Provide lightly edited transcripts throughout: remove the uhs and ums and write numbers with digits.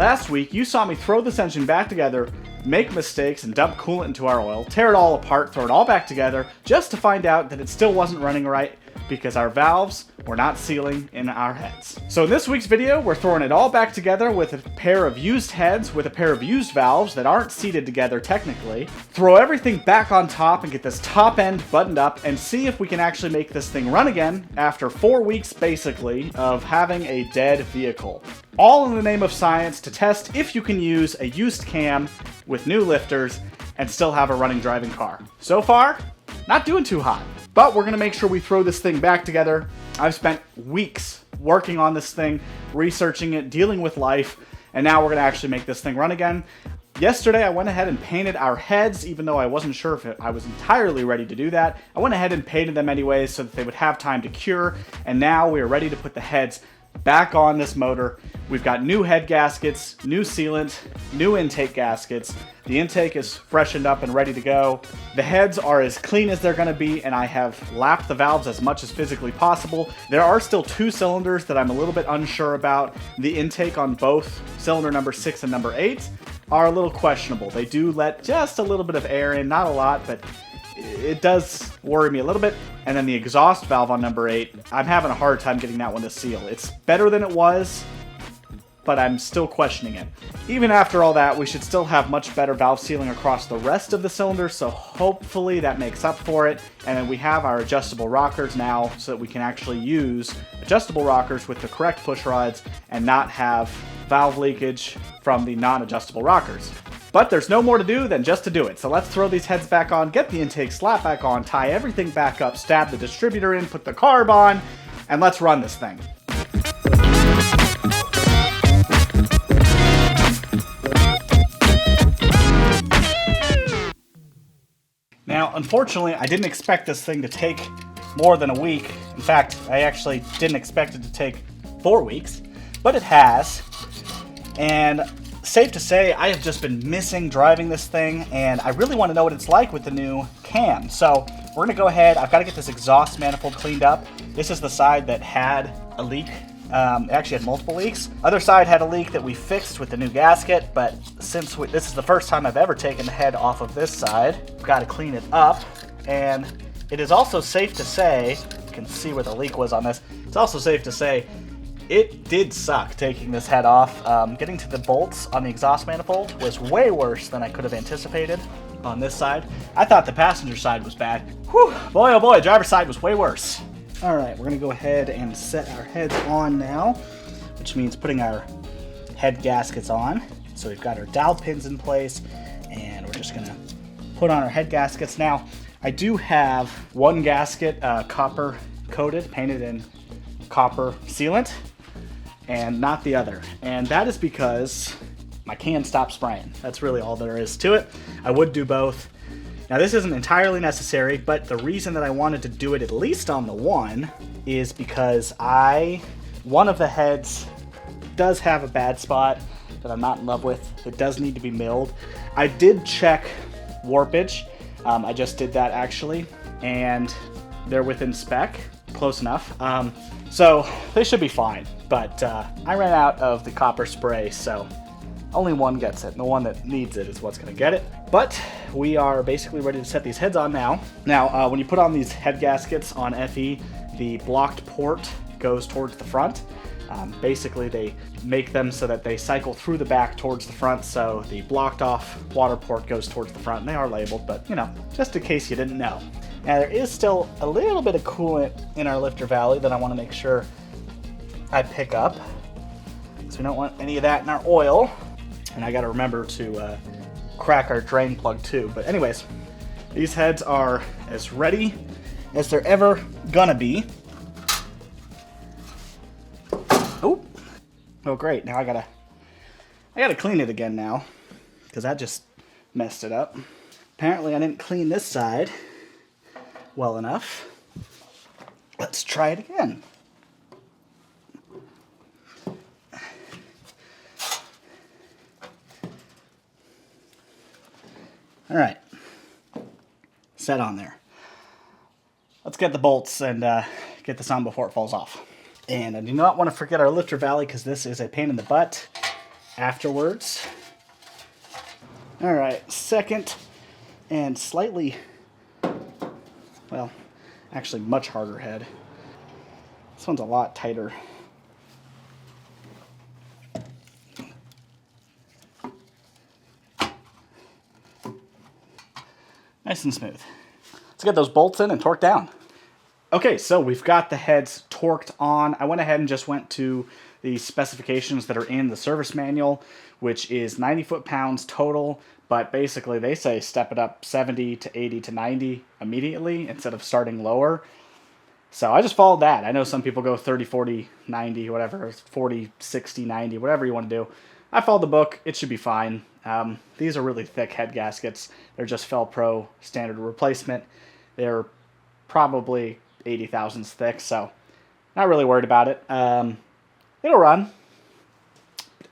Last week, you saw me throw this engine back together, make mistakes, and dump coolant into our oil, tear it all apart, throw it all back together, just to find out that it still wasn't running right because our valves were not sealing in our heads. So in this week's video, we're throwing it all back together with a pair of used heads with a pair of used valves that aren't seated together technically, throw everything back on top and get this top end buttoned up and see if we can actually make this thing run again after 4 weeks basically of having a dead vehicle. All in the name of science to test if you can use a used cam with new lifters and still have a running driving car. So far, not doing too hot. But we're gonna make sure we throw this thing back together. I've spent weeks working on this thing, researching it, dealing with life, and now we're gonna actually make this thing run again. Yesterday, I went ahead and painted our heads, even though I wasn't sure if I was entirely ready to do that. I went ahead and painted them anyways so that they would have time to cure, and now we are ready to put the heads back on this motor. We've got new head gaskets, new sealant, new intake gaskets. The intake is freshened up and ready to go. The heads are as clean as they're going to be, and I have lapped the valves as much as physically possible. There are still 2 cylinders that I'm a little bit unsure about. The intake on both cylinder number 6 and number 8 are a little questionable. They do let just a little bit of air in, not a lot, but it does worry me a little bit. And then the exhaust valve on number 8, I'm having a hard time getting that one to seal. It's better than it was, but I'm still questioning it. Even after all that, we should still have much better valve sealing across the rest of the cylinders, so hopefully that makes up for it. And then we have our adjustable rockers now so that we can actually use adjustable rockers with the correct push rods and not have valve leakage from the non-adjustable rockers. But there's no more to do than just to do it. So let's throw these heads back on, get the intake slap back on, tie everything back up, stab the distributor in, put the carb on, and let's run this thing. Now, unfortunately, I didn't expect this thing to take more than a week. In fact, I actually didn't expect it to take 4 weeks, but it has. And safe to say, I have just been missing driving this thing, and I really want to know what it's like with the new cam. So we're going to go ahead. I've got to get this exhaust manifold cleaned up. This is the side that had a leak. It actually had multiple leaks. Other side had a leak that we fixed with the new gasket, but since this is the first time I've ever taken the head off of this side, I've got to clean it up. And it is also safe to say, you can see where the leak was on this, it's also safe to say it did suck taking this head off. Getting to the bolts on the exhaust manifold was way worse than I could have anticipated on this side. I thought the passenger side was bad. Whew, boy oh boy, driver's side was way worse. All right, we're gonna go ahead and set our heads on now, which means putting our head gaskets on. So we've got our dowel pins in place, and we're just gonna put on our head gaskets. Now, I do have one gasket copper coated, painted in copper sealant, and not the other. And that is because my can stopped spraying. That's really all there is to it. I would do both. Now this isn't entirely necessary, but the reason that I wanted to do it at least on the one is because one of the heads does have a bad spot that I'm not in love with. It does need to be milled. I did check warpage. I just did that actually, and they're within spec, close enough. So they should be fine, but I ran out of the copper spray, so only one gets it, and the one that needs it is what's gonna get it. But we are basically ready to set these heads on now. Now, when you put on these head gaskets on FE, the blocked port goes towards the front. Basically, they make them so that they cycle through the back towards the front, so the blocked off water port goes towards the front. And they are labeled, but you know, just in case you didn't know. Now, there is still a little bit of coolant in our lifter valley that I want to make sure I pick up, because we don't want any of that in our oil. And I got to remember to crack our drain plug too. But anyways, these heads are as ready as they're ever gonna be. Oh great, now I gotta clean it again now, because I just messed it up. Apparently I didn't clean this side well enough. Let's try it again. All right, set on there. Let's get the bolts and get this on before it falls off. And I do not want to forget our lifter valley, because this is a pain in the butt. afterwards. All right, second and slightly, well, actually much harder head. This one's a lot tighter. Nice and smooth. Let's get those bolts in and torque down. Okay, so we've got the heads torqued on. I went ahead and just went to the specifications that are in the service manual, which is 90 foot-pounds total, but basically they say step it up 70 to 80 to 90 immediately instead of starting lower. So I just followed that. I know some people go 30, 40, 90, whatever, 40, 60, 90, whatever you want to do. I followed the book. It should be fine. These are really thick head gaskets. They're just Fel-Pro standard replacement. They're probably 80 thousandths thick, so not really worried about it. It'll run.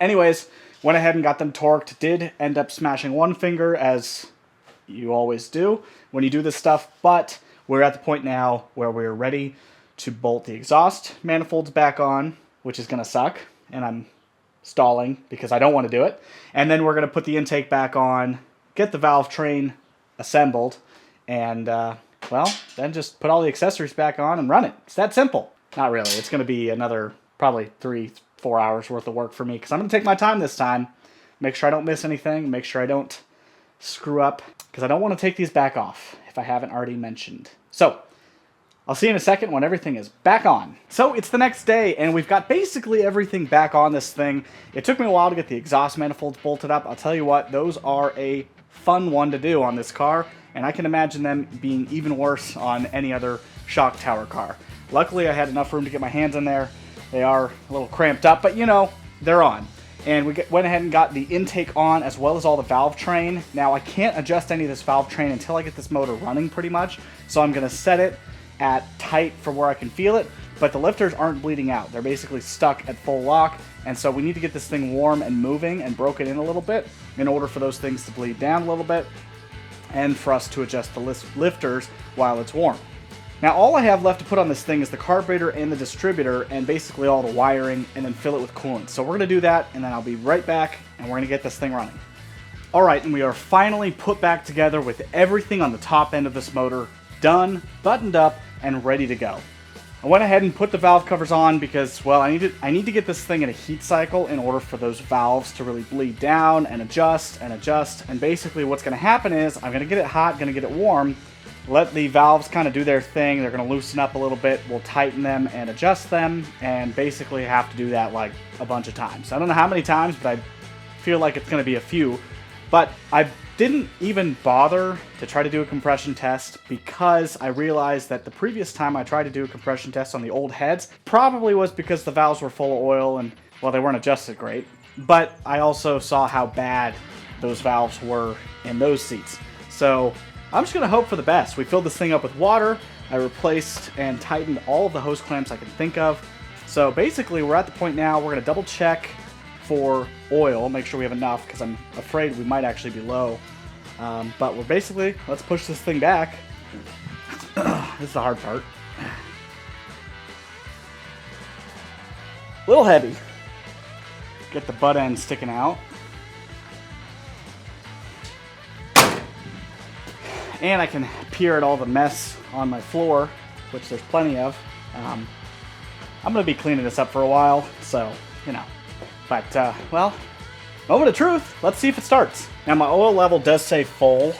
Anyways, went ahead and got them torqued. Did end up smashing one finger, as you always do when you do this stuff, but we're at the point now where we're ready to bolt the exhaust manifolds back on, which is going to suck, and I'm stalling because I don't want to do it. And then we're going to put the intake back on, get the valve train assembled, and well, then just put all the accessories back on and run it. It's that simple. Not really. It's going to be another probably 3-4 hours worth of work for me because I'm going to take my time this time. Make sure I don't miss anything. Make sure I don't screw up because I don't want to take these back off if I haven't already mentioned. So I'll see you in a second when everything is back on. So it's the next day and we've got basically everything back on this thing. It took me a while to get the exhaust manifolds bolted up. I'll tell you what, those are a fun one to do on this car, and I can imagine them being even worse on any other shock tower car. Luckily I had enough room to get my hands in there. They are a little cramped up, but you know, they're on. And we went ahead and got the intake on as well as all the valve train. Now I can't adjust any of this valve train until I get this motor running pretty much, so I'm going to set it at tight for where I can feel it, but the lifters aren't bleeding out. They're basically stuck at full lock, and so we need to get this thing warm and moving and broken in a little bit in order for those things to bleed down a little bit and for us to adjust the lifters while it's warm. Now all I have left to put on this thing is the carburetor and the distributor and basically all the wiring, and then fill it with coolant. So we're going to do that, and then I'll be right back and we're going to get this thing running. Alright, and we are finally put back together with everything on the top end of this motor done, buttoned up, and ready to go. I went ahead and put the valve covers on because, well, I need to get this thing in a heat cycle in order for those valves to really bleed down and adjust and adjust. And basically what's going to happen is I'm going to get it hot, going to get it warm, let the valves kind of do their thing. They're going to loosen up a little bit. We'll tighten them and adjust them, and basically have to do that like a bunch of times. I don't know how many times, but I feel like it's going to be a few. But I didn't even bother to try to do a compression test because I realized that the previous time I tried to do a compression test on the old heads probably was because the valves were full of oil and, well, they weren't adjusted great. But I also saw how bad those valves were in those seats. So I'm just going to hope for the best. We filled this thing up with water. I replaced and tightened all of the hose clamps I can think of. So basically we're at the point now we're going to double check for oil, make sure we have enough because I'm afraid we might actually be low. But we're basically, let's push this thing back. This is the hard part. A little heavy. Get the butt end sticking out. And I can peer at all the mess on my floor, which there's plenty of. I'm going to be cleaning this up for a while, so, you know. But, well, moment of truth. Let's see if it starts. Now, my oil level does say full.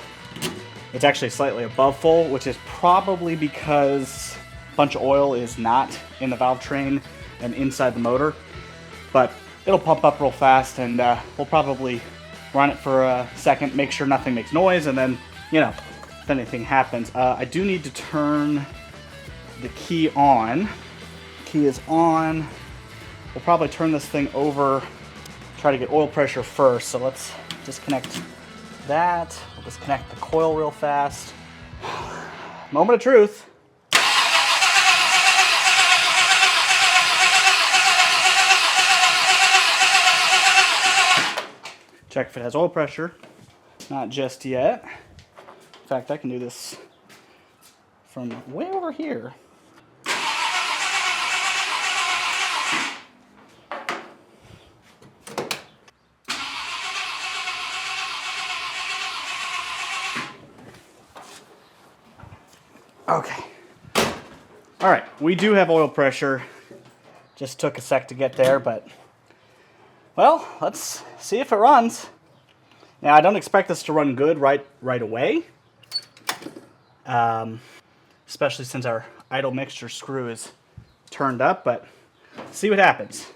It's actually slightly above full, which is probably because a bunch of oil is not in the valve train and inside the motor. But it'll pump up real fast, and we'll probably run it for a second, make sure nothing makes noise, and then, you know, if anything happens. I do need to turn the key on. Key is on. We'll probably turn this thing over, try to get oil pressure first. So let's disconnect that. We'll disconnect the coil real fast. Moment of truth. Check if it has oil pressure. Not just yet. In fact, I can do this from way over here. Okay. All right, we do have oil pressure. Just took a sec to get there, but, well, let's see if it runs. Now, I don't expect this to run good right away, especially since our idle mixture screw is turned up, but see what happens.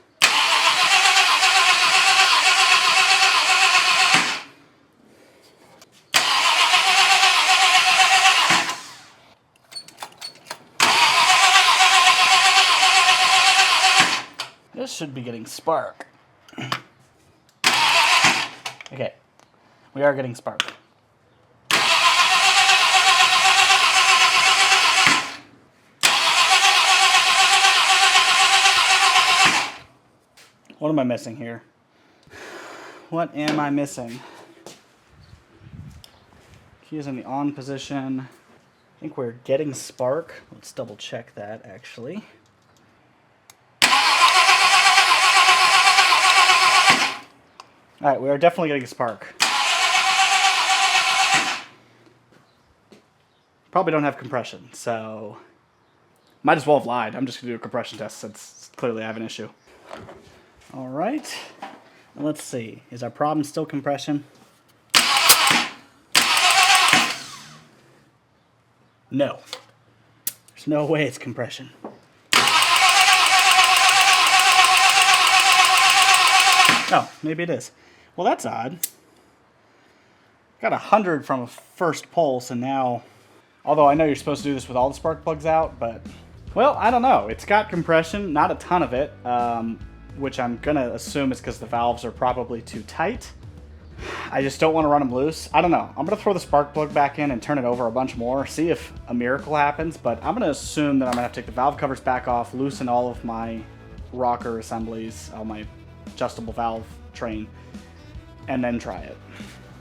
This should be getting spark. Okay, we are getting spark. What am I missing here? What am I missing? Key is in the on position. I think we're getting spark. Let's double check that actually. All right, we are definitely getting spark. Probably don't have compression, so might as well have lied. I'm just gonna do a compression test since clearly I have an issue. All right, let's see. Is our problem still compression? No. There's no way it's compression. Oh, maybe it is. Well, that's odd. Got 100 from a first pulse, and now, although I know you're supposed to do this with all the spark plugs out, but, well, I don't know. It's got compression, not a ton of it, which I'm gonna assume is because the valves are probably too tight. I just don't want to run them loose. I don't know. I'm gonna throw the spark plug back in and turn it over a bunch more, see if a miracle happens, but I'm gonna assume that I'm gonna have to take the valve covers back off, loosen all of my rocker assemblies, all my adjustable valve train, and then try it.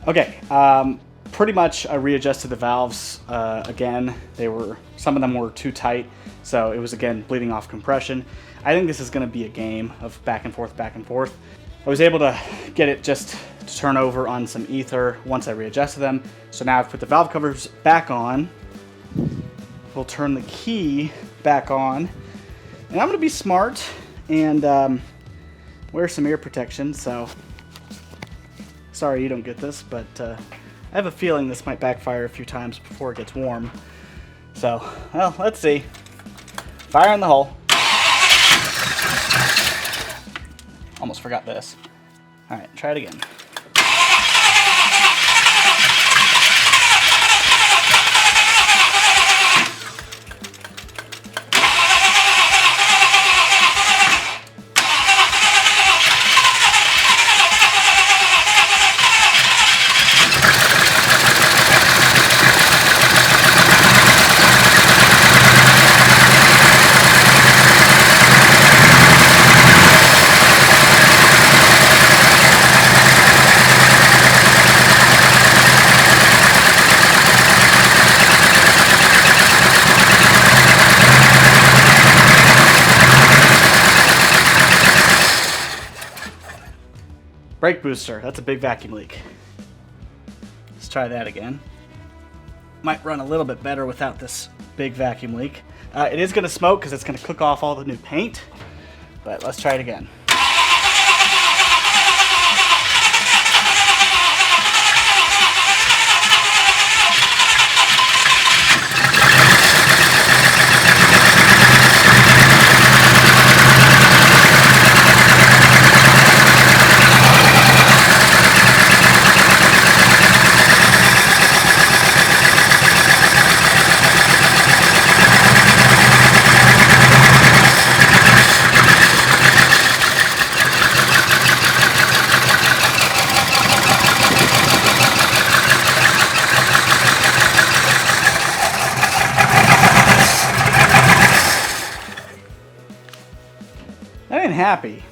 Okay, pretty much I readjusted the valves again. Some of them were too tight, so it was again bleeding off compression. I think this is going to be a game of back and forth, back and forth. I was able to get it just to turn over on some ether once I readjusted them. So now I've put the valve covers back on. We'll turn the key back on, and I'm going to be smart and wear some ear protection. So sorry you don't get this, but I have a feeling this might backfire a few times before it gets warm. So, well, let's see. Fire in the hole. Almost forgot this. All right, try it again. Brake booster, that's a big vacuum leak. Let's try that again. Might run a little bit better without this big vacuum leak. It is gonna smoke because it's gonna cook off all the new paint, but let's try it again. I ain't happy.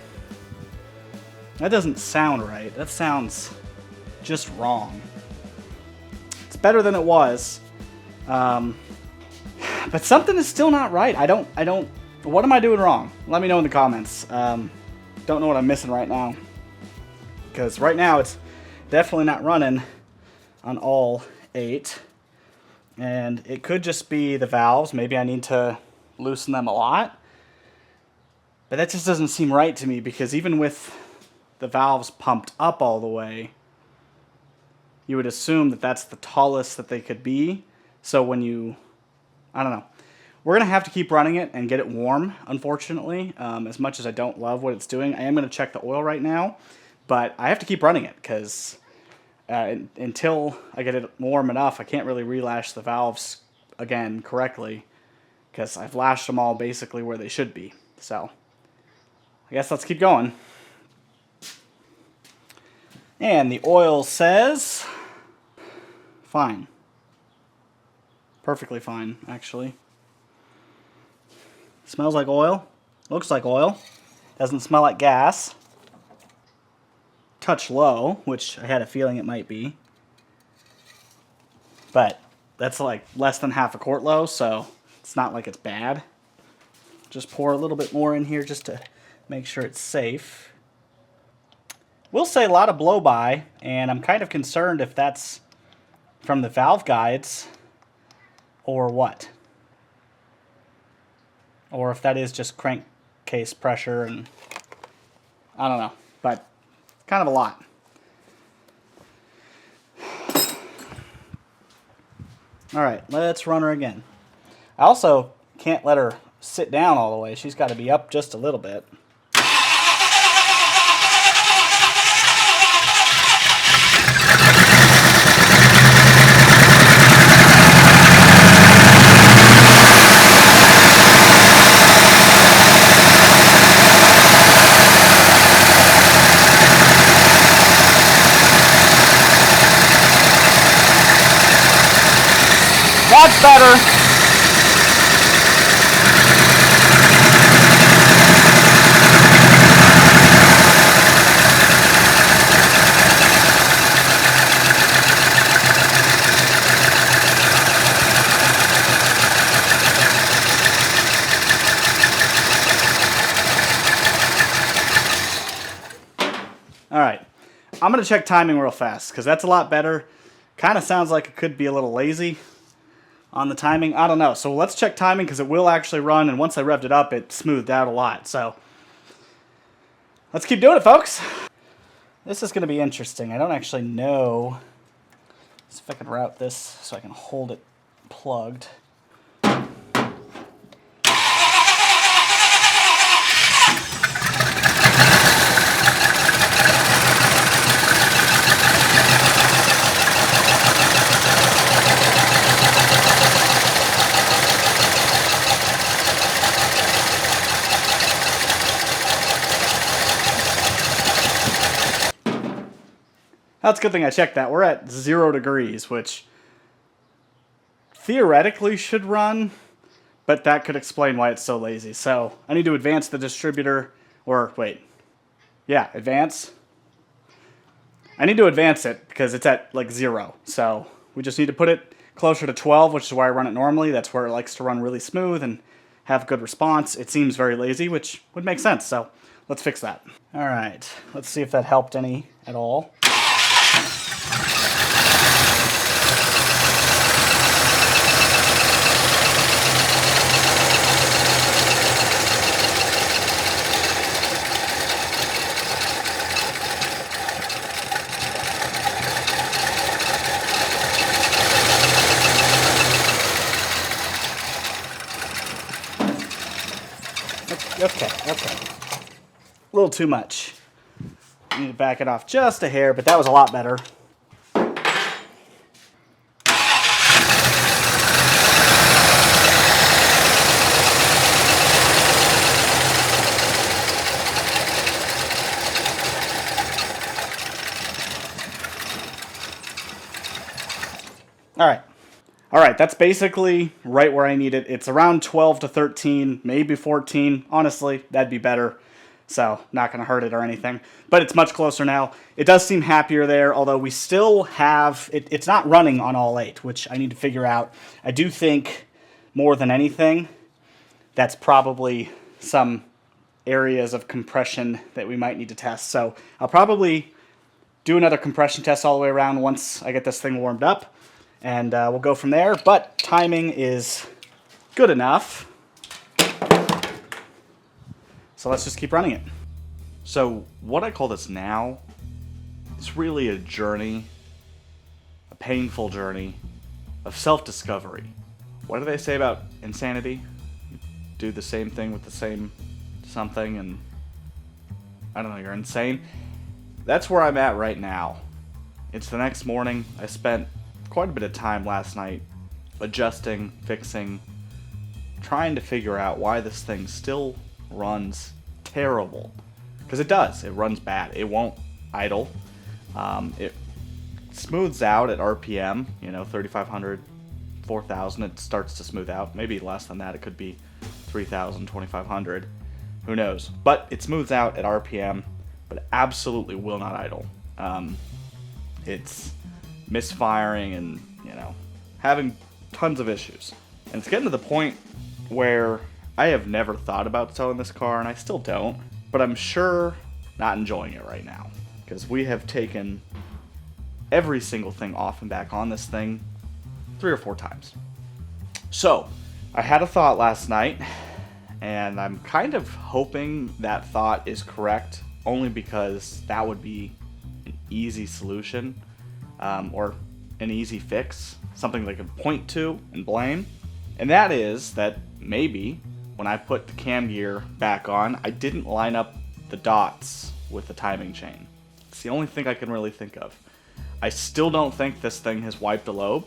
That doesn't sound right. That sounds just wrong. It's better than it was. But something is still not right. I don't, what am I doing wrong? Let me know in the comments. Don't know what I'm missing right now. Because right now it's definitely not running on all 8. And it could just be the valves. Maybe I need to loosen them a lot. But that just doesn't seem right to me, because even with the valves pumped up all the way, you would assume that that's the tallest that they could be. So when you, I don't know. We're going to have to keep running it and get it warm, unfortunately. As much as I don't love what it's doing. I am going to check the oil right now, but I have to keep running it, because until I get it warm enough, I can't really relash the valves again correctly, because I've lashed them all basically where they should be. So I guess let's keep going. And the oil says fine. Perfectly fine, actually. Smells like oil. Looks like oil. Doesn't smell like gas. Touch low, which I had a feeling it might be. But that's like less than half a quart low, so it's not like it's bad. Just pour a little bit more in here just to make sure it's safe. We'll say a lot of blow-by, and I'm kind of concerned if that's from the valve guides or what. Or if that is just crankcase pressure, and I don't know, but kind of a lot. All right, let's run her again. I also can't let her sit down all the way. She's got to be up just a little bit. That's better. All right, I'm going to check timing real fast, because that's a lot better. Kind of sounds like it could be a little lazy on the timing. I don't know. So let's check timing, because it will actually run, and once I revved it up, it smoothed out a lot. So let's keep doing it, folks. This is going to be interesting. I don't actually know. Let's see if I can route this so I can hold it plugged. That's a good thing I checked that. We're at 0 degrees, which theoretically should run, but that could explain why it's so lazy. So I need to advance the distributor, or wait, yeah, advance. I need to advance it because it's at like 0. So we just need to put it closer to 12, which is where I run it normally. That's where it likes to run really smooth and have good response. It seems very lazy, which would make sense. So let's fix that. All right, let's see if that helped any at all. Okay. A little too much. I need to back it off just a hair, but that was a lot better. All right, that's basically right where I need it. It's around 12 to 13, maybe 14. Honestly, that'd be better. So, not going to hurt it or anything. But it's much closer now. It does seem happier there, although we still have... It's not running on all 8, which I need to figure out. I do think, more than anything, that's probably some areas of compression that we might need to test. So, I'll probably do another compression test all the way around once I get this thing warmed up. and we'll go from there. But timing is good enough, so let's just keep running it. So what I call this now is really a journey, a painful journey of self-discovery. What do they say about insanity? You do the same thing with the same something and I don't know, you're insane. That's where I'm at right now. It's the next morning. I spent quite a bit of time last night adjusting, fixing, trying to figure out why this thing still runs terrible. Because it does. It runs bad. It won't idle. It smooths out at RPM, 3,500, 4,000. It starts to smooth out. Maybe less than that. It could be 3,000, 2,500. Who knows? But it smooths out at RPM, but absolutely will not idle. It's misfiring and, having tons of issues. And it's getting to the point where I have never thought about selling this car, and I still don't, but I'm sure not enjoying it right now. Because we have taken every single thing off and back on this thing 3 or 4 times. So, I had a thought last night, and I'm kind of hoping that thought is correct, only because that would be an easy solution, or an easy fix, something they could point to and blame. And that is that maybe when I put the cam gear back on, I didn't line up the dots with the timing chain. It's the only thing I can really think of. I still don't think this thing has wiped a lobe.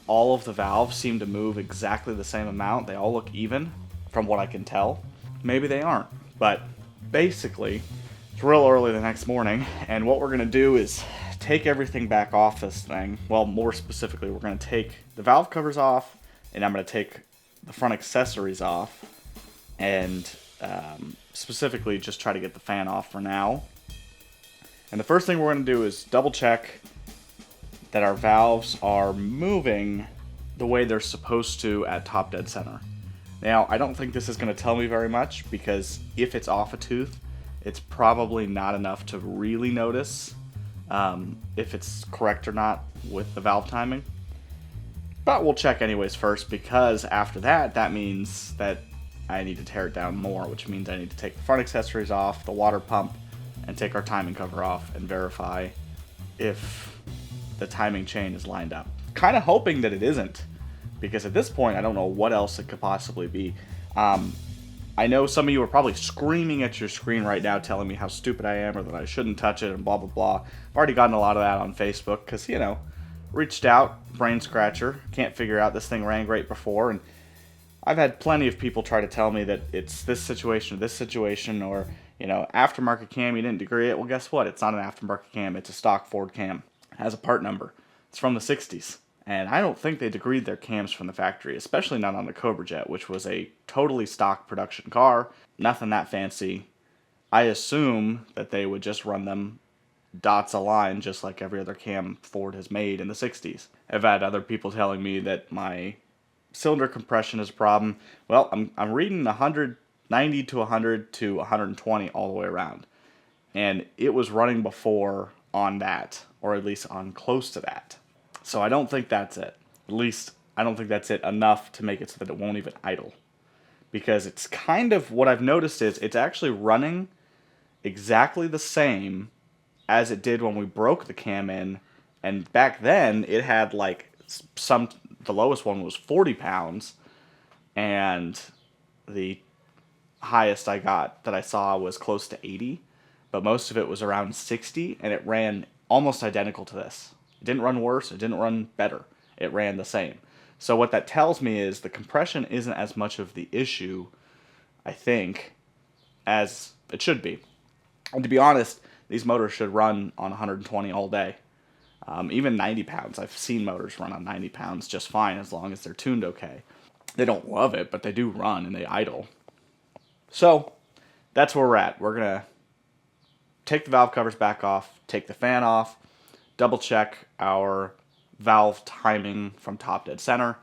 All of the valves seem to move exactly the same amount. They all look even, from what I can tell. Maybe they aren't. But basically, it's real early the next morning, and what we're going to do is take everything back off this thing. Well, more specifically, we're going to take the valve covers off, and I'm going to take the front accessories off, and specifically just try to get the fan off for now. And the first thing we're going to do is double check that our valves are moving the way they're supposed to at top dead center. Now, I don't think this is going to tell me very much, because if it's off a tooth, it's probably not enough to really notice if it's correct or not with the valve timing. But we'll check anyways first, because after that means that I need to tear it down more, which means I need to take the front accessories off, the water pump, and take our timing cover off and verify if the timing chain is lined up. Kind of hoping that it isn't, because at this point I don't know what else it could possibly be. I know some of you are probably screaming at your screen right now telling me how stupid I am or that I shouldn't touch it and blah blah blah. I've already gotten a lot of that on Facebook because, reached out, brain scratcher, can't figure out this thing ran great before, and I've had plenty of people try to tell me that it's this situation, or aftermarket cam, you didn't degree it. Well, guess what? It's not an aftermarket cam. It's a stock Ford cam. It has a part number. It's from the 60s. And I don't think they degreed their cams from the factory, especially not on the Cobra Jet, which was a totally stock production car. Nothing that fancy. I assume that they would just run them dots aligned, just like every other cam Ford has made in the 60s. I've had other people telling me that my cylinder compression is a problem. Well, I'm reading 190 to 100 to 120 all the way around. And it was running before on that, or at least on close to that. So I don't think that's it. At least I don't think that's it enough to make it so that it won't even idle. Because it's kind of, what I've noticed is it's actually running exactly the same as it did when we broke the cam in. And back then it had like the lowest one was 40 pounds. And the highest I got that I saw was close to 80. But most of it was around 60, and it ran almost identical to this. It didn't run worse, it didn't run better. It ran the same. So what that tells me is the compression isn't as much of the issue, I think, as it should be. And to be honest, these motors should run on 120 all day. Even 90 pounds. I've seen motors run on 90 pounds just fine as long as they're tuned okay. They don't love it, but they do run and they idle. So that's where we're at. We're going to take the valve covers back off, take the fan off, double check our valve timing from top dead center,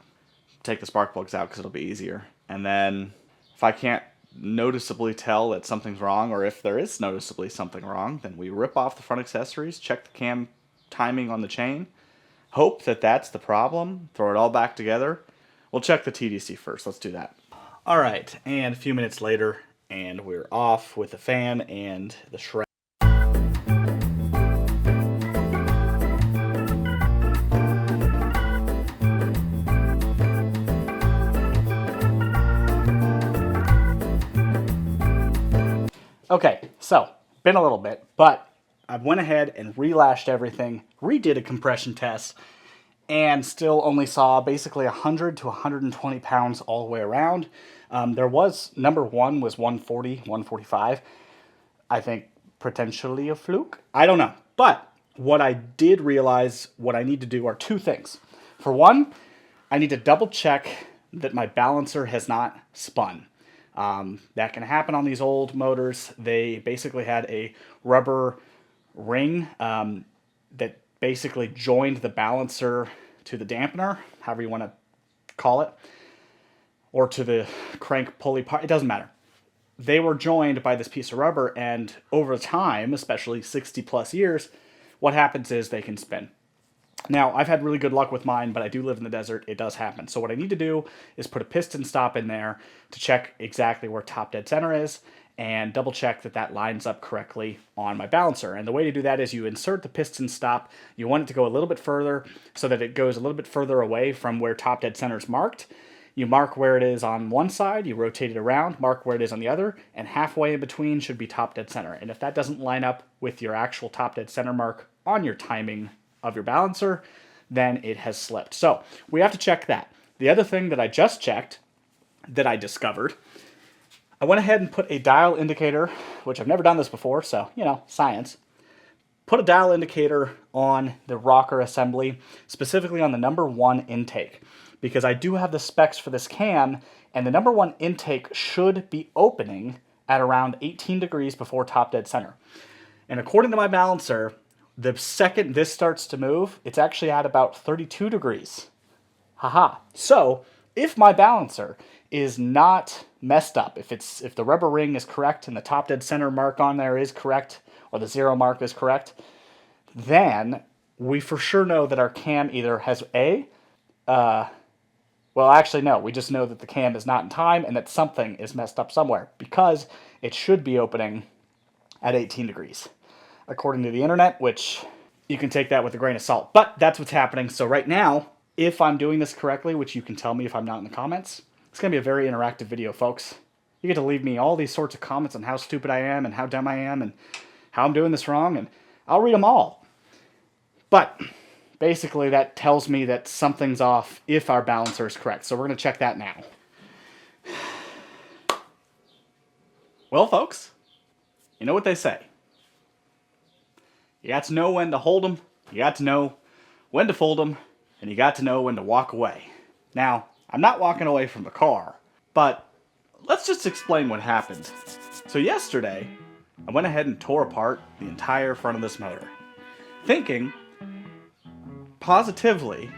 take the spark plugs out because it'll be easier. And then if I can't noticeably tell that something's wrong, or if there is noticeably something wrong, then we rip off the front accessories, check the cam timing on the chain, hope that that's the problem, throw it all back together. We'll check the TDC first. Let's do that. All right, and a few minutes later, and we're off with the fan and the shroud. Okay, so, been a little bit, but I went ahead and relashed everything, redid a compression test, and still only saw basically 100 to 120 pounds all the way around. There was, number one was 140, 145. I think potentially a fluke. I don't know. But what I did realize what I need to do are two things. For one, I need to double check that my balancer has not spun. That can happen on these old motors. They basically had a rubber ring that basically joined the balancer to the dampener, however you want to call it, or to the crank pulley part. It doesn't matter. They were joined by this piece of rubber, and over time, especially 60 plus years, what happens is they can spin. Now, I've had really good luck with mine, but I do live in the desert. It does happen. So what I need to do is put a piston stop in there to check exactly where top dead center is and double check that that lines up correctly on my balancer. And the way to do that is you insert the piston stop. You want it to go a little bit further so that it goes a little bit further away from where top dead center is marked. You mark where it is on one side, you rotate it around, mark where it is on the other, and halfway in between should be top dead center. And if that doesn't line up with your actual top dead center mark on your timing of your balancer, then it has slipped. So we have to check that. The other thing that I just checked, that I discovered, I went ahead and put a dial indicator, which I've never done this before, so, you know, science. Put a dial indicator on the rocker assembly, specifically on the number one intake, because I do have the specs for this cam, and the number one intake should be opening at around 18 degrees before top dead center. And according to my balancer, the second this starts to move, it's actually at about 32 degrees. Haha. So, if my balancer is not messed up, if the rubber ring is correct and the top dead center mark on there is correct, or the zero mark is correct, then we for sure know that our cam either has well, actually, no. We just know that the cam is not in time and that something is messed up somewhere because it should be opening at 18 degrees, according to the internet, which you can take that with a grain of salt. But that's what's happening. So right now, if I'm doing this correctly, which you can tell me if I'm not in the comments, it's going to be a very interactive video, folks. You get to leave me all these sorts of comments on how stupid I am and how dumb I am and how I'm doing this wrong, and I'll read them all. But basically, that tells me that something's off if our balancer is correct. So we're going to check that now. Well, folks, you know what they say. You got to know when to hold them, you got to know when to fold them, and you got to know when to walk away. Now, I'm not walking away from the car, but let's just explain what happened. So yesterday, I went ahead and tore apart the entire front of this motor, thinking positively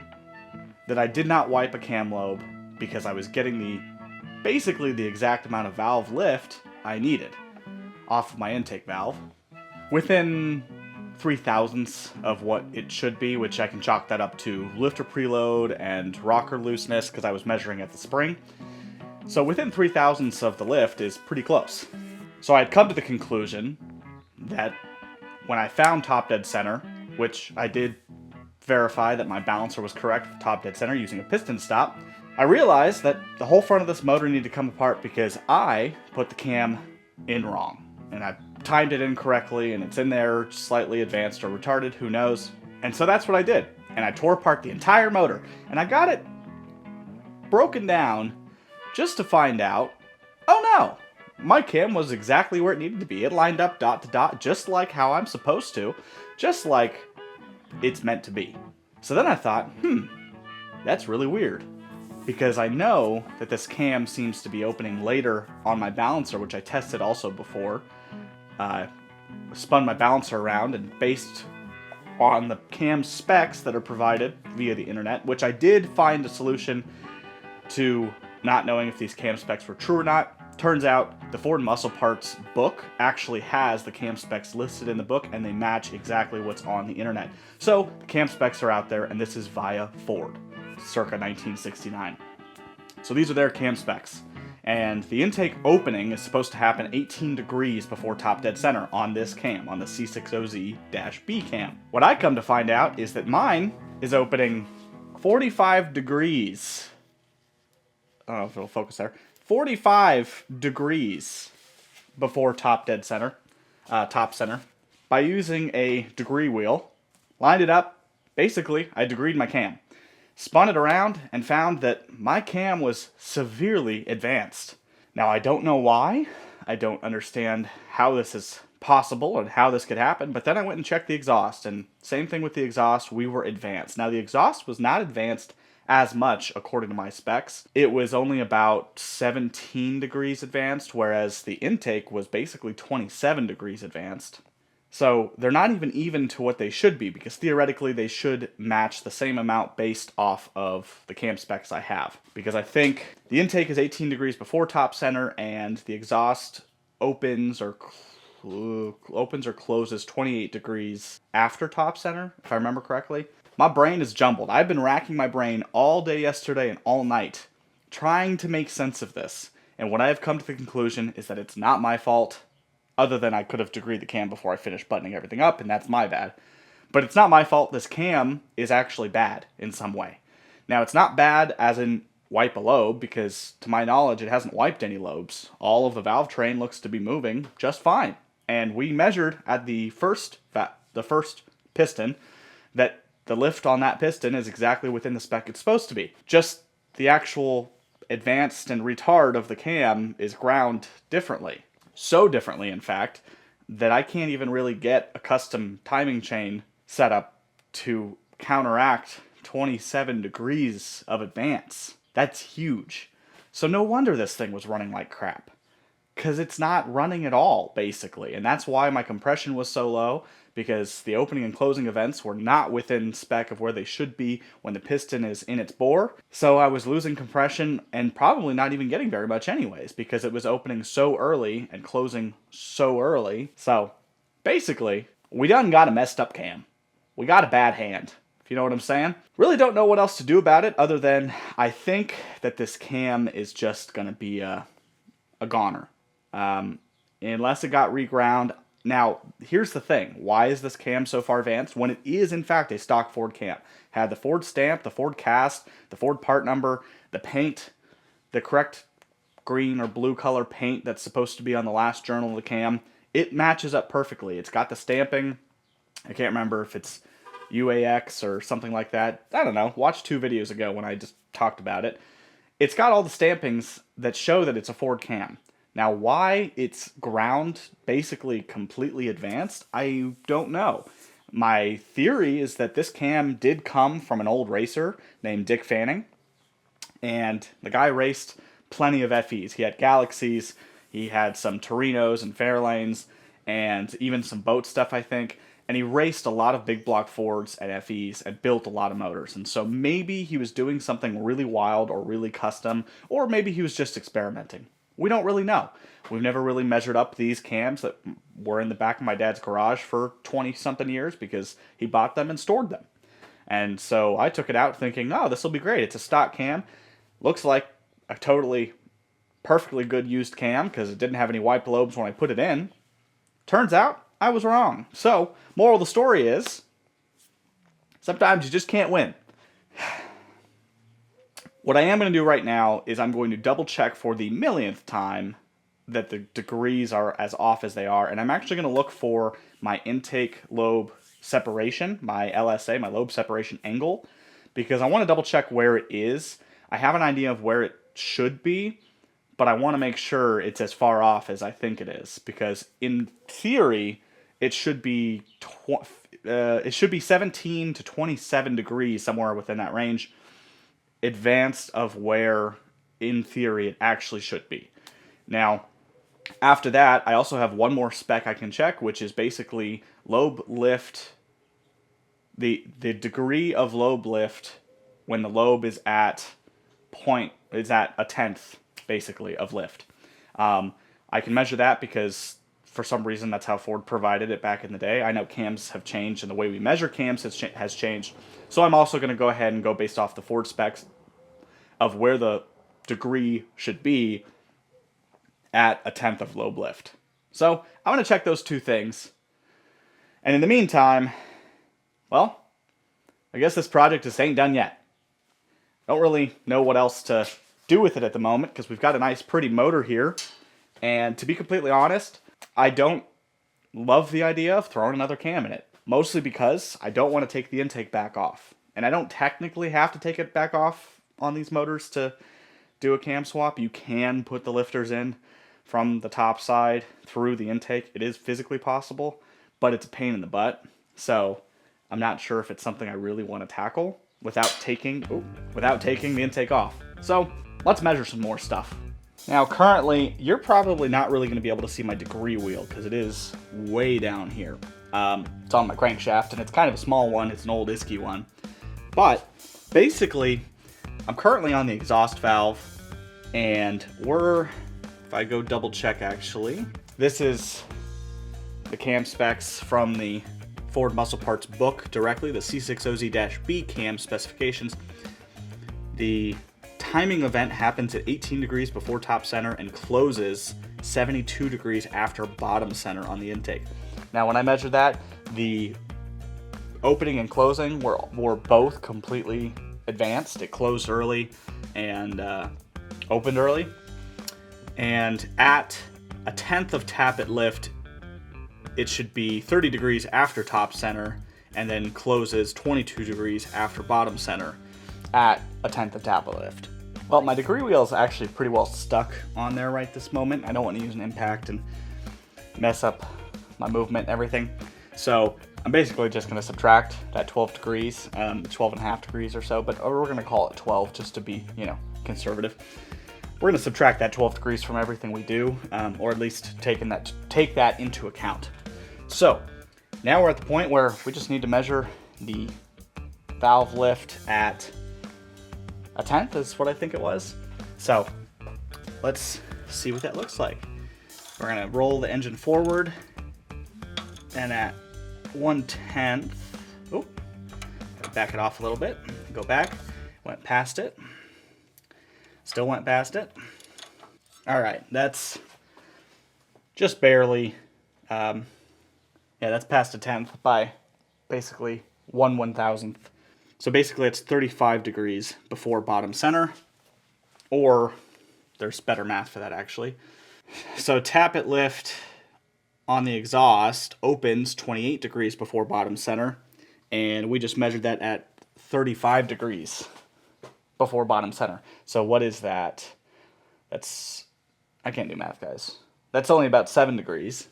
that I did not wipe a cam lobe because I was getting basically the exact amount of valve lift I needed off of my intake valve within 0.003 of what it should be, which I can chalk that up to lifter preload and rocker looseness because I was measuring at the spring. So within 0.003 of the lift is pretty close. So I had come to the conclusion that when I found top dead center, which I did verify that my balancer was correct with top dead center using a piston stop, I realized that the whole front of this motor needed to come apart because I put the cam in wrong. And I timed it incorrectly, and it's in there slightly advanced or retarded, who knows. And so that's what I did. And I tore apart the entire motor. And I got it broken down just to find out, oh no, my cam was exactly where it needed to be. It lined up dot to dot just like how I'm supposed to, just like it's meant to be. So then I thought, that's really weird. Because I know that this cam seems to be opening later on my balancer, which I tested also before. Spun my balancer around, and based on the cam specs that are provided via the internet, which I did find a solution to not knowing if these cam specs were true or not. Turns out the Ford Muscle Parts book actually has the cam specs listed in the book, and they match exactly what's on the internet. So the cam specs are out there, and this is via Ford, circa 1969. So these are their cam specs. And the intake opening is supposed to happen 18 degrees before top dead center on this cam, on the C60Z-B cam. What I come to find out is that mine is opening 45 degrees. I don't know if it'll focus there. 45 degrees before top center, by using a degree wheel. Lined it up. Basically, I degreed my cam. Spun it around and found that my cam was severely advanced. Now, I don't know why. I don't understand how this is possible and how this could happen, but then I went and checked the exhaust, and same thing with the exhaust, we were advanced. Now, the exhaust was not advanced as much according to my specs. It was only about 17 degrees advanced, whereas the intake was basically 27 degrees advanced. So they're not even to what they should be, because theoretically they should match the same amount based off of the cam specs I have. Because I think the intake is 18 degrees before top center, and the exhaust opens or closes 28 degrees after top center, if I remember correctly. My brain is jumbled. I've been racking my brain all day yesterday and all night trying to make sense of this. And what I have come to the conclusion is that it's not my fault, other than I could have degreed the cam before I finished buttoning everything up, and that's my bad. But it's not my fault. This cam is actually bad in some way. Now, it's not bad as in wipe a lobe, because to my knowledge, it hasn't wiped any lobes. All of the valve train looks to be moving just fine. And we measured at the first piston that the lift on that piston is exactly within the spec it's supposed to be. Just the actual advanced and retard of the cam is ground differently. So differently, in fact, that I can't even really get a custom timing chain set up to counteract 27 degrees of advance. That's huge. So no wonder this thing was running like crap. Because it's not running at all, basically. And that's why my compression was so low, because the opening and closing events were not within spec of where they should be when the piston is in its bore. So I was losing compression and probably not even getting very much anyways, because it was opening so early and closing so early. So basically, we done got a messed up cam. We got a bad hand, if you know what I'm saying. Really don't know what else to do about it, other than I think that this cam is just going to be a goner. Unless it got reground. Now, here's the thing. Why is this cam so far advanced when it is, in fact, a stock Ford cam? Had the Ford stamp, the Ford cast, the Ford part number, the paint, the correct green or blue color paint that's supposed to be on the last journal of the cam. It matches up perfectly. It's got the stamping. I can't remember if it's UAX or something like that. I don't know. Watch 2 videos ago when I just talked about it. It's got all the stampings that show that it's a Ford cam. Now, why it's ground basically completely advanced, I don't know. My theory is that this cam did come from an old racer named Dick Fanning, and the guy raced plenty of FEs. He had Galaxies, he had some Torinos and Fairlanes, and even some boat stuff, I think, and he raced a lot of big block Fords and FEs and built a lot of motors. And so maybe he was doing something really wild or really custom, or maybe he was just experimenting. We don't really know. We've never really measured up these cams that were in the back of my dad's garage for 20-something years because he bought them and stored them. And so I took it out thinking, oh, this will be great. It's a stock cam. Looks like a totally perfectly good used cam because it didn't have any wiped lobes when I put it in. Turns out I was wrong. So, moral of the story is, sometimes you just can't win. What I am going to do right now is I'm going to double check for the millionth time that the degrees are as off as they are, and I'm actually going to look for my intake lobe separation, my LSA, my lobe separation angle, because I want to double check where it is. I have an idea of where it should be, but I want to make sure it's as far off as I think it is, because in theory it should be 17 to 27 degrees, somewhere within that range, advanced of where, in theory, it actually should be. Now, after that, I also have one more spec I can check, which is basically lobe lift, the degree of lobe lift when the lobe is at a tenth, basically, of lift. I can measure that because for some reason that's how Ford provided it back in the day. I know cams have changed and the way we measure cams has changed. So I'm also going to go ahead and go based off the Ford specs of where the degree should be at a 1/10 of lobe lift. So I'm going to check those two things. And in the meantime, well, I guess this project just ain't done yet. Don't really know what else to do with it at the moment because we've got a nice pretty motor here. And to be completely honest, I don't love the idea of throwing another cam in it. Mostly because I don't want to take the intake back off. And I don't technically have to take it back off on these motors to do a cam swap. You can put the lifters in from the top side through the intake. It is physically possible, but it's a pain in the butt. So I'm not sure if it's something I really want to tackle without taking the intake off. So let's measure some more stuff. Now currently, you're probably not really going to be able to see my degree wheel because it is way down here. It's on my crankshaft and it's kind of a small one. It's an old Isky one. But basically, I'm currently on the exhaust valve and if I go double check actually, this is the cam specs from the Ford Muscle Parts book directly, the C6OZ-B cam specifications. The timing event happens at 18 degrees before top center and closes 72 degrees after bottom center on the intake. Now when I measured that, the opening and closing were both completely advanced. It closed early and opened early. And at a 1/10 of tappet lift, it should be 30 degrees after top center and then closes 22 degrees after bottom center at a 1/10 of tappet lift. Well, my degree wheel is actually pretty well stuck on there right this moment. I don't want to use an impact and mess up my movement and everything. So I'm basically just going to subtract that 12 degrees, 12 and a half degrees or so, but we're going to call it 12 just to be, conservative. We're going to subtract that 12 degrees from everything we do, or at least take that into account. So now we're at the point where we just need to measure the valve lift at a 1/10 is what I think it was. So let's see what that looks like. We're going to roll the engine forward and at 1/10, back it off a little bit, go back, went past it, still went past it. All right, that's just barely, that's past a 1/10 by basically 1/1000th. So basically it's 35 degrees before bottom center, or there's better math for that actually. So tappet lift on the exhaust opens 28 degrees before bottom center, and we just measured that at 35 degrees before bottom center. So what is that? I can't do math, guys. That's only about 7 degrees.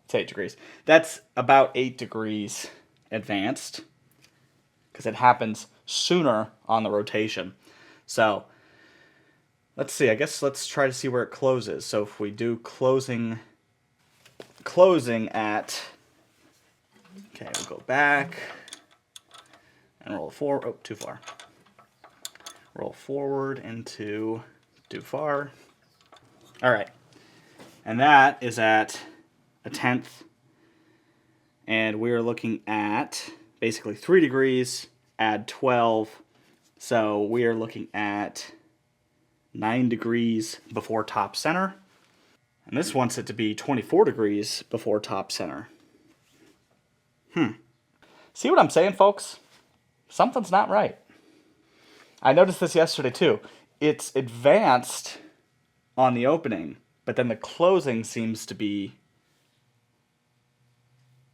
It's 8 degrees. That's about 8 degrees advanced because it happens sooner on the rotation. So let's see. I guess let's try to see where it closes. So if we do closing at, okay, we'll go back and roll forward. Oh, too far. Roll forward into too far. All right, and that is at a 1/10, and we're looking at basically 3 degrees, add 12, so we are looking at 9 degrees before top center, and this wants it to be 24 degrees before top center. See what I'm saying, folks? Something's not right. I noticed this yesterday too. It's advanced on the opening, but then the closing seems to be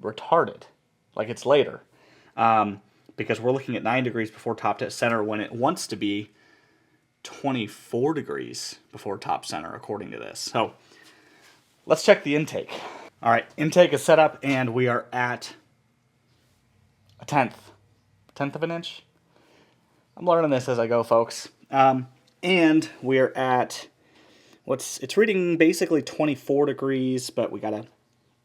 retarded, like it's later, because we're looking at 9 degrees before top center when it wants to be 24 degrees before top center, according to this. So let's check the intake. All right, intake is set up, and we are at a 1/10 of an inch. I'm learning this as I go, folks. And we're at it's reading basically 24 degrees, but we gotta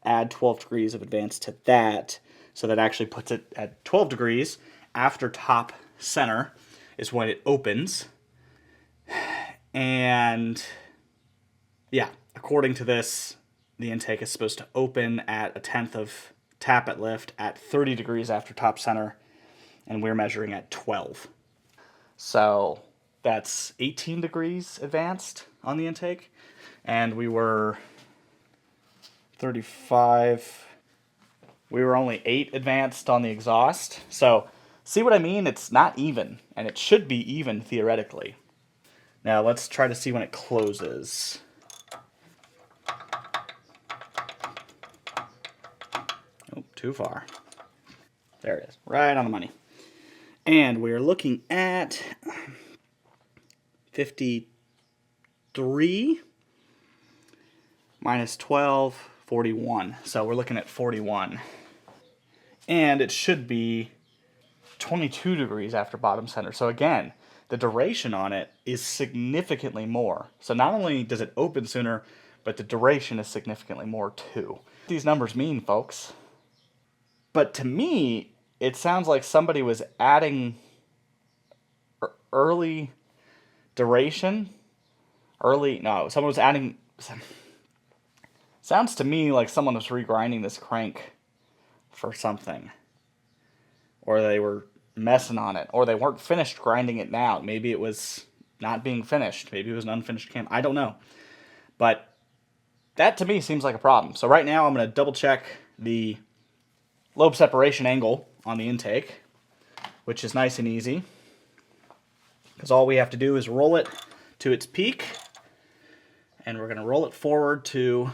add 12 degrees of advance to that. So that actually puts it at 12 degrees after top center is when it opens. And Yeah, according to this, the intake is supposed to open at a tenth of tap at lift at 30 degrees after top center, and we're measuring at 12. So that's 18 degrees advanced on the intake, and we were 35. We were only 8 advanced on the exhaust. So see what I mean? It's not even, and it should be even theoretically. Now let's try to see when it closes. Oh, too far. There it is, right on the money. And we're looking at 53 minus 12, 41. So we're looking at 41. And it should be 22 degrees after bottom center. So again, the duration on it is significantly more. So not only does it open sooner, but the duration is significantly more too. What these numbers mean, folks. But to me, it sounds like somebody was adding early duration. Someone was adding... Sounds to me like someone was regrinding this crank for something. Or they were messing on it. Or they weren't finished grinding it now. Maybe it was not being finished. Maybe it was an unfinished cam. I don't know. But that to me seems like a problem. So right now I'm going to double check the lobe separation angle on the intake, which is nice and easy. Because all we have to do is roll it to its peak. And we're going to roll it forward to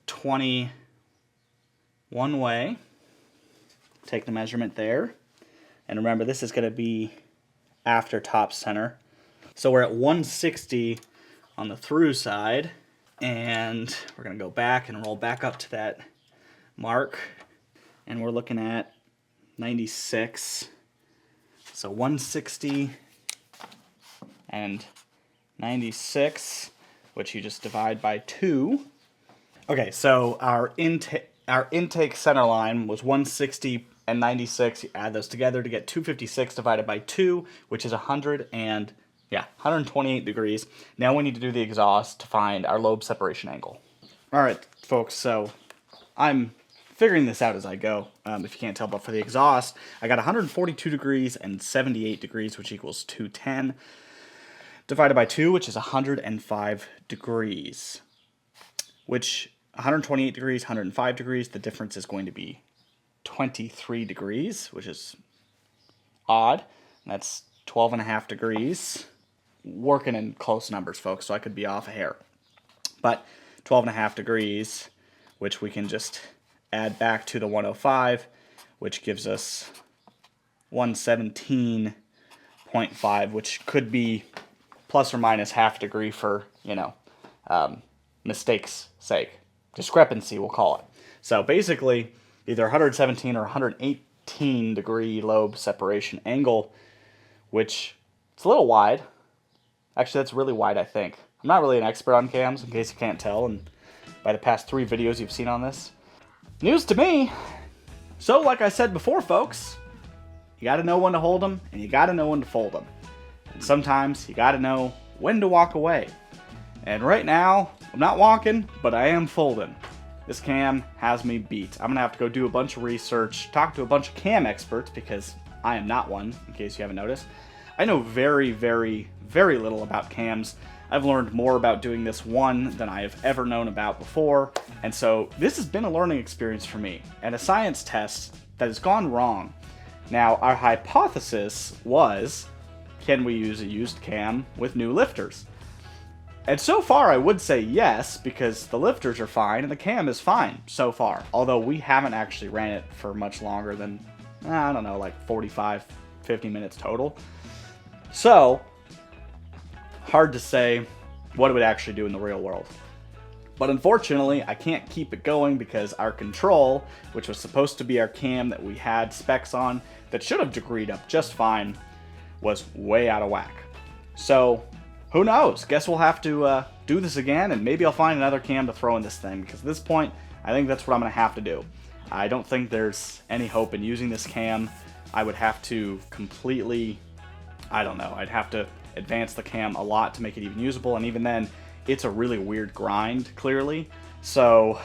20 one way. Take the measurement there. And remember, this is going to be after top center. So we're at 160 on the through side. And we're going to go back and roll back up to that mark. And we're looking at 96. So 160 and 96, which you just divide by 2. Okay, so our intake center line was 160 and 96. You add those together to get 256 divided by 2, which is 128 degrees. Now we need to do the exhaust to find our lobe separation angle. All right, folks, so I'm figuring this out as I go. If you can't tell, but for the exhaust, I got 142 degrees and 78 degrees, which equals 210. Divided by 2, which is 105 degrees. Which 128 degrees, 105 degrees, the difference is going to be 23 degrees, which is odd. That's 12.5 degrees. Working in close numbers, folks, so I could be off a hair. But 12.5 degrees, which we can just add back to the 105, which gives us 117.5, which could be plus or minus half a degree for, mistake's sake. Discrepancy, we'll call it. So basically, either 117 or 118 degree lobe separation angle, which it's a little wide. Actually, that's really wide, I think. I'm not really an expert on cams, in case you can't tell, and by the past 3 videos you've seen on this. News to me. So, like I said before, folks, you gotta know when to hold them, and you gotta know when to fold them. And sometimes you gotta know when to walk away. And right now, I'm not walking, but I am folding. This cam has me beat. I'm gonna have to go do a bunch of research, talk to a bunch of cam experts, because I am not one, in case you haven't noticed. I know very, very, very little about cams. I've learned more about doing this one than I have ever known about before, and so this has been a learning experience for me, and a science test that has gone wrong. Now, our hypothesis was, can we use a used cam with new lifters? And so far, I would say yes, because the lifters are fine, and the cam is fine so far, although we haven't actually ran it for much longer than, I don't know, like 45, 50 minutes total. So, hard to say what it would actually do in the real world. But unfortunately, I can't keep it going because our control, which was supposed to be our cam that we had specs on, that should have degreed up just fine, was way out of whack. So, who knows? Guess we'll have to do this again, and maybe I'll find another cam to throw in this thing, because at this point, I think that's what I'm going to have to do. I don't think there's any hope in using this cam. I would have to completely, I don't know, I'd have to advance the cam a lot to make it even usable, and even then, it's a really weird grind, clearly. So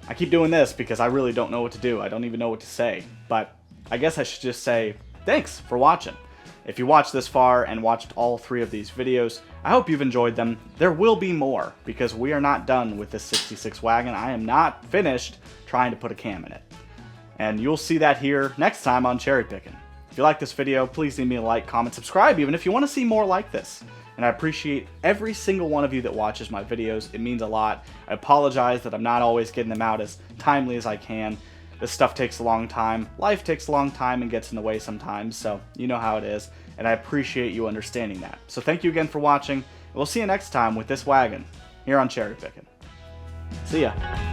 I keep doing this because I really don't know what to do. I don't even know what to say. But I guess I should just say thanks for watching. If you watched this far and watched all 3 of these videos, I hope you've enjoyed them. There will be more because we are not done with this 66 wagon. I am not finished trying to put a cam in it. And you'll see that here next time on Cherry Picking. If you like this video, please leave me a like, comment, subscribe even if you want to see more like this. And I appreciate every single one of you that watches my videos. It means a lot. I apologize that I'm not always getting them out as timely as I can. This stuff takes a long time. Life takes a long time and gets in the way sometimes, so you know how it is. And I appreciate you understanding that. So thank you again for watching. We'll see you next time with this wagon here on Cherry Picking. See ya.